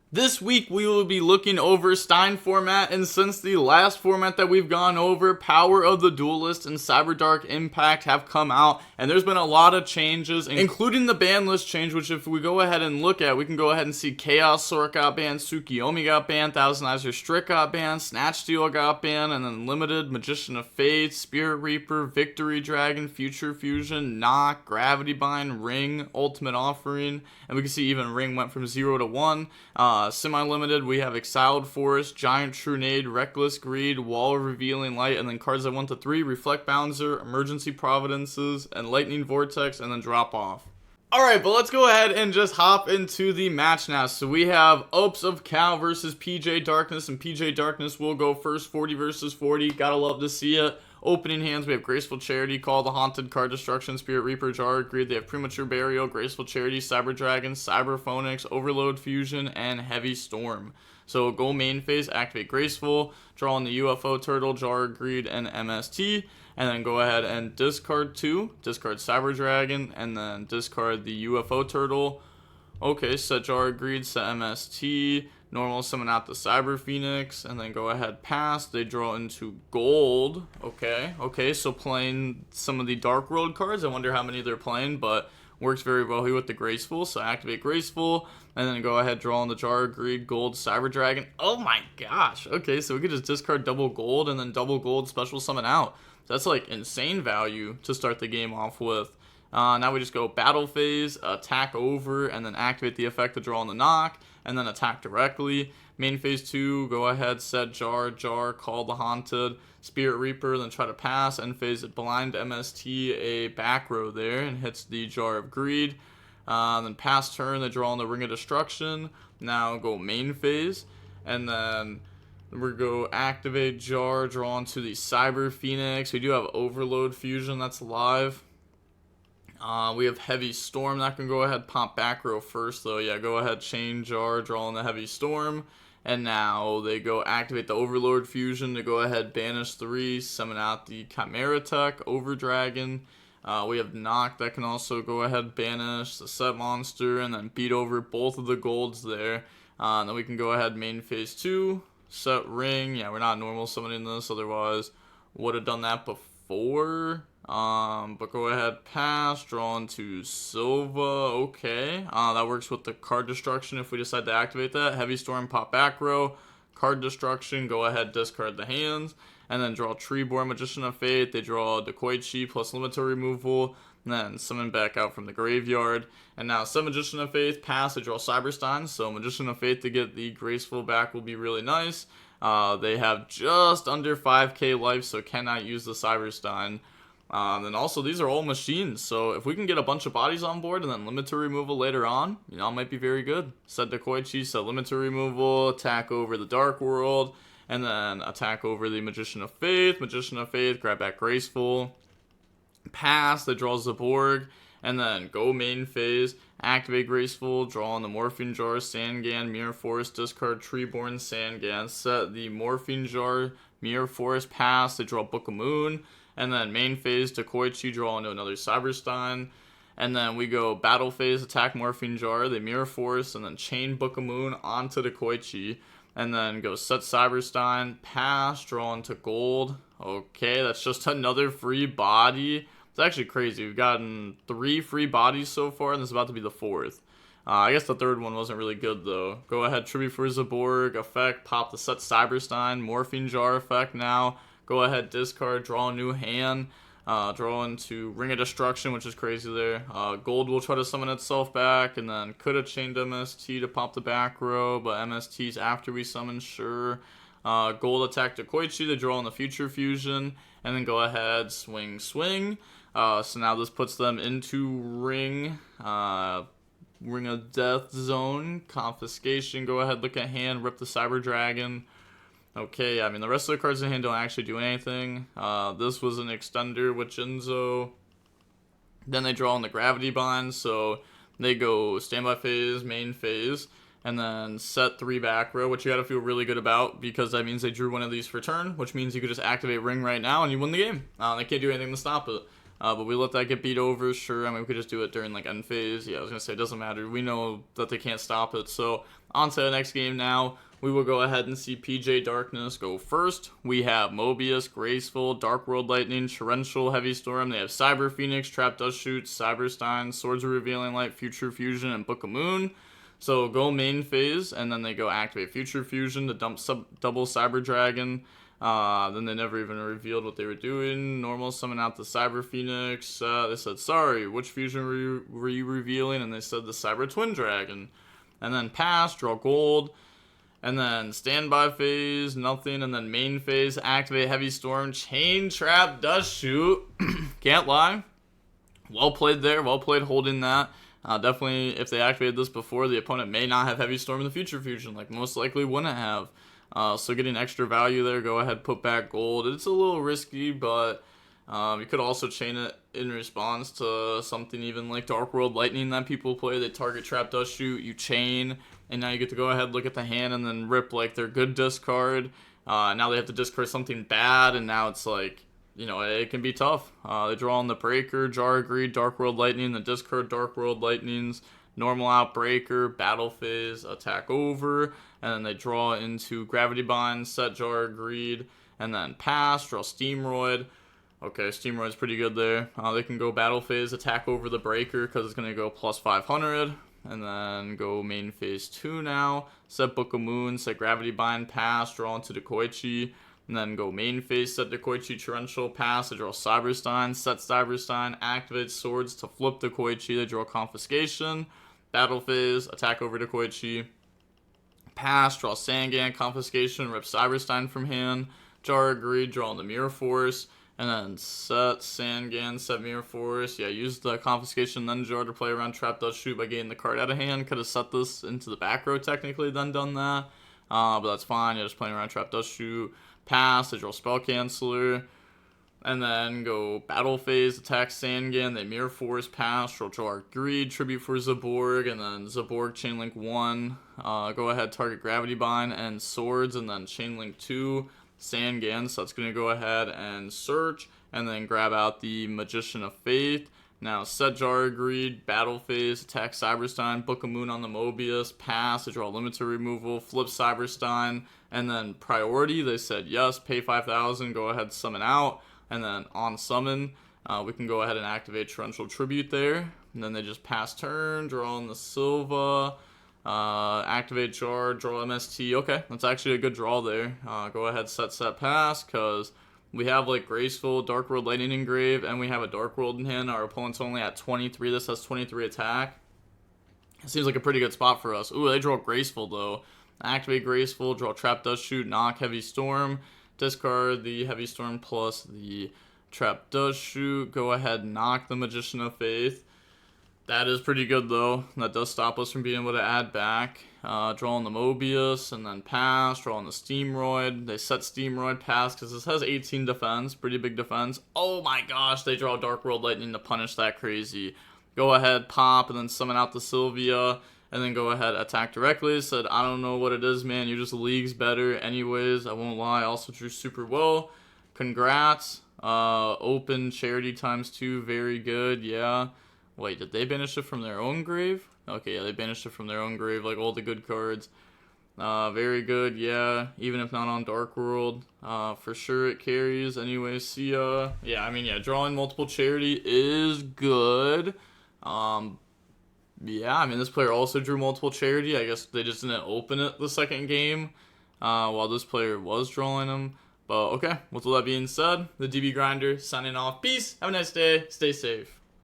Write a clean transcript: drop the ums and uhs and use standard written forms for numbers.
This week we will be looking over Stein format, and since the last format that we've gone over, Power of the Duelist and Cyberdark Impact have come out, and there's been a lot of changes, including the ban list change, which if we go ahead and look at, we can go ahead and see Chaos Sword got banned, Tsukiyomi got banned, Thousandizer Strict got banned, Snatch Steal got banned, and then Limited, Magician of Fate, Spirit Reaper, Victory Dragon, Future Fusion, Knock, Gravity Bind, Ring, Ultimate Offering, and we can see even Ring went from 0 to 1. Semi-limited, we have Exiled Forest, Giant Trunade, Reckless Greed, Wall Revealing Light, and then cards that 1 to 3, Reflect Bouncer, Emergency Providences, and Lightning Vortex, and then Drop Off. Alright, but let's go ahead and just hop into the match now. So we have Opes of Cal versus PJ Darkness, and PJ Darkness will go first, 40 versus 40. Gotta love to see it. Opening hands, we have Graceful Charity, Call the Haunted, Card Destruction, Spirit Reaper, Jar Greed. They have Premature Burial, Graceful Charity, Cyber Dragon, Cyber Phoenix, Overload Fusion, and Heavy Storm. So go main phase, activate Graceful, draw on the UFO Turtle, Jar Greed, and MST, and then go ahead and discard 2, discard Cyber Dragon, and then discard the UFO Turtle. Okay, set Jar Greed, set MST, normal summon out the Cyber Phoenix, and then go ahead pass. They draw into gold. Okay, so playing some of the Dark World cards. I wonder how many they're playing, but works very well here with the Graceful. So activate Graceful, and then go ahead, draw on the Jar Greed, gold, Cyber Dragon. Oh my gosh. Okay, so we could just discard double gold and then double gold special summon out. That's like insane value to start the game off with. Now we just go battle phase, attack over, and then activate the effect to draw on the knock, and then attack directly. Main phase 2, go ahead, set Jar, Call the Haunted, Spirit Reaper, then try to pass. End phase, blind MST a back row there, and hits the Jar of Greed. Then pass turn, they draw on the Ring of Destruction. Now go main phase, and then we go activate Jar, draw onto the Cyber Phoenix. We do have Overload Fusion that's live. We have Heavy Storm that can go ahead, pop back row first though. Yeah, go ahead, chain Jar, draw on the Heavy Storm. And now they go activate the Overlord Fusion to go ahead, banish 3, summon out the Chimera Tech, Over Dragon. We have Knock that can also go ahead, banish the set monster, and then beat over both of the golds there. Then we can go ahead, main phase 2, set Ring. Yeah, we're not normal summoning this, otherwise would have done that before. But go ahead, pass, draw into Silva. Okay, that works with the Card Destruction if we decide to activate that. Heavy Storm, pop back row, Card Destruction, go ahead, discard the hands, and then draw Treeborn, Magician of Fate. They draw Decoichi plus Limiter removal, and then summon back out from the graveyard. And now set Magician of Faith, pass, they draw Cyberstein, so Magician of Faith to get the Graceful back will be really nice. They have just under 5k life, so cannot use the Cyberstein. And also, these are all machines, so if we can get a bunch of bodies on board and then limiter removal later on, it might be very good. Set Decoichi, set limiter removal, attack over the Dark World, and then attack over the Magician of Faith. Magician of Faith, grab back Graceful, pass, that draws the Borg, and then go main phase, activate Graceful, draw on the Morphine Jar, Sangan, Mirror Forest, discard Treeborn, Sangan, set the Morphine Jar, Mirror Forest, pass, they draw Book of Moon. And then main phase, Decoichi, draw into another Cyberstein. And then we go battle phase, attack Morphine Jar, they Mirror Force, and then chain Book of Moon onto Decoichi. And then go set Cyberstein, pass, draw into gold. Okay, that's just another free body. It's actually crazy. We've gotten 3 free bodies so far, and this is about to be the 4th. I guess the 3rd one wasn't really good, though. Go ahead, Tribute for Zaborg, effect, pop the set Cyberstein, Morphine Jar effect now. Go ahead, discard, draw a new hand, draw into Ring of Destruction, which is crazy there. Gold will try to summon itself back, and then could have chained MST to pop the back row, but MST's after we summon, sure. Gold attack to Koichi to draw on the Future Fusion, and then go ahead, swing. So now this puts them into Ring of Death Zone, Confiscation, go ahead, look at hand, rip the Cyber Dragon. Okay, I mean, the rest of the cards in hand don't actually do anything. This was an extender with Jinzo. Then they draw on the Gravity Bind, so they go standby phase, main phase, and then set 3 back row, which you gotta feel really good about, because that means they drew one of these for turn, which means you could just activate Ring right now and you win the game. They can't do anything to stop it. But we let that get beat over, sure. I mean, we could just do it during, like, end phase. Yeah, I was going to say, it doesn't matter. We know that they can't stop it. So, on to the next game now. We will go ahead and see PJ Darkness go first. We have Mobius, Graceful, Dark World Lightning, Torrential, Heavy Storm. They have Cyber Phoenix, Trap Dust Shoot, Cyber Stein, Swords of Revealing Light, Future Fusion, and Book of Moon. So go main phase, and then they go activate Future Fusion to dump double Cyber Dragon. Then they never even revealed what they were doing. Normal summon out the Cyber Phoenix. They said, sorry, which fusion were you revealing? And they said the Cyber Twin Dragon. And then pass, draw gold. And then standby phase, nothing. And then main phase, activate Heavy Storm, Chain Trap, Dust Shoot. Can't lie. Well played there. Well played holding that. Definitely, if they activated this before, the opponent may not have Heavy Storm in the Future Fusion. Like, most likely wouldn't have. So getting extra value there, go ahead, put back gold. It's a little risky, but you could also chain it in response to something even like Dark World Lightning that people play. They target Trap Dust Shoot, you chain, and now you get to go ahead, look at the hand, and then rip like their good discard. Now they have to discard something bad, and now it's like, you know, it can be tough. They draw on the Breaker, Jar Greed, Dark World Lightning, the discard Dark World Lightnings, normal out Breaker, battle phase, attack over, and then they draw into Gravity Bind, set Jar Greed, and then pass, draw Steamroid. Okay, Steamroid's pretty good there. They can go battle phase, attack over the Breaker because it's going to go plus 500. And then go main phase 2 now. Set Book of Moon, set Gravity Bind, pass, draw into the Koichi. And then go main phase, set the Koichi Torrential, pass, they draw Cyberstein, set Cyberstein, activate Swords to flip the Koichi, they draw Confiscation. Battle phase, attack over to Koichi. Pass, draw Sangan, Confiscation, rip Cyberstein from hand. Jar Greed, draw on the Mirror Force. And then set Sangan, set Mirror Force. Yeah, use the Confiscation, then Jar to play around Trap Dust Shoot by getting the card out of hand. Could have set this into the back row technically, then done that. But that's fine. You're just playing around Trap Dust Shoot. Pass, they draw Spell Canceller. And then go Battle Phase, attack Sangan, they Mirror Force, pass, draw Jar Greed, Tribute for Zaborg, and then Zaborg Chainlink 1. Go ahead, target Gravity Bind and Swords, and then Chainlink 2. Sangan, so that's going to go ahead and search, and then grab out the Magician of Faith. Now, set Jar Greed, Battle Phase, attack Cyberstein, Book of Moon on the Mobius, pass, to draw Limiter Removal, flip Cyberstein, and then Priority, they said yes, pay 5,000, go ahead, summon out, and then on summon, we can go ahead and activate Torrential Tribute there, and then they just pass turn, draw on the Silva, activate Jar, draw MST. Okay, that's actually a good draw there. Go ahead, set, pass, because we have like Graceful, Dark World Lightning Engrave, and we have a Dark World in hand. Our opponent's only at 23. This has 23 attack. It seems like a pretty good spot for us. Ooh, they draw Graceful though. Activate Graceful, draw Trap Dust Shoot, knock Heavy Storm, discard the Heavy Storm plus the Trap Dust Shoot. Go ahead, knock the Magician of Faith. That is pretty good, though. That does stop us from being able to add back. Draw on the Mobius, and then pass. Draw on the Steamroid. They set Steamroid, pass, because this has 18 defense. Pretty big defense. Oh my gosh, they draw Dark World Lightning to punish that crazy. Go ahead, pop, and then summon out the Sylvia. And then go ahead, attack directly. Said, I don't know what it is, man. You're just leagues better. Anyways, I won't lie. Also drew super well. Congrats. Open Charity ×2. Very good, yeah. Wait, did they banish it from their own grave? Okay, yeah, they banished it from their own grave, like all the good cards. Very good, yeah. Even if not on Dark World, for sure it carries. Anyway, see ya. Yeah, I mean, yeah, drawing multiple Charity is good. Yeah, I mean, this player also drew multiple Charity. I guess they just didn't open it the second game, while this player was drawing them. But, okay, with all that being said, the DB Grinder signing off. Peace, have a nice day, stay safe.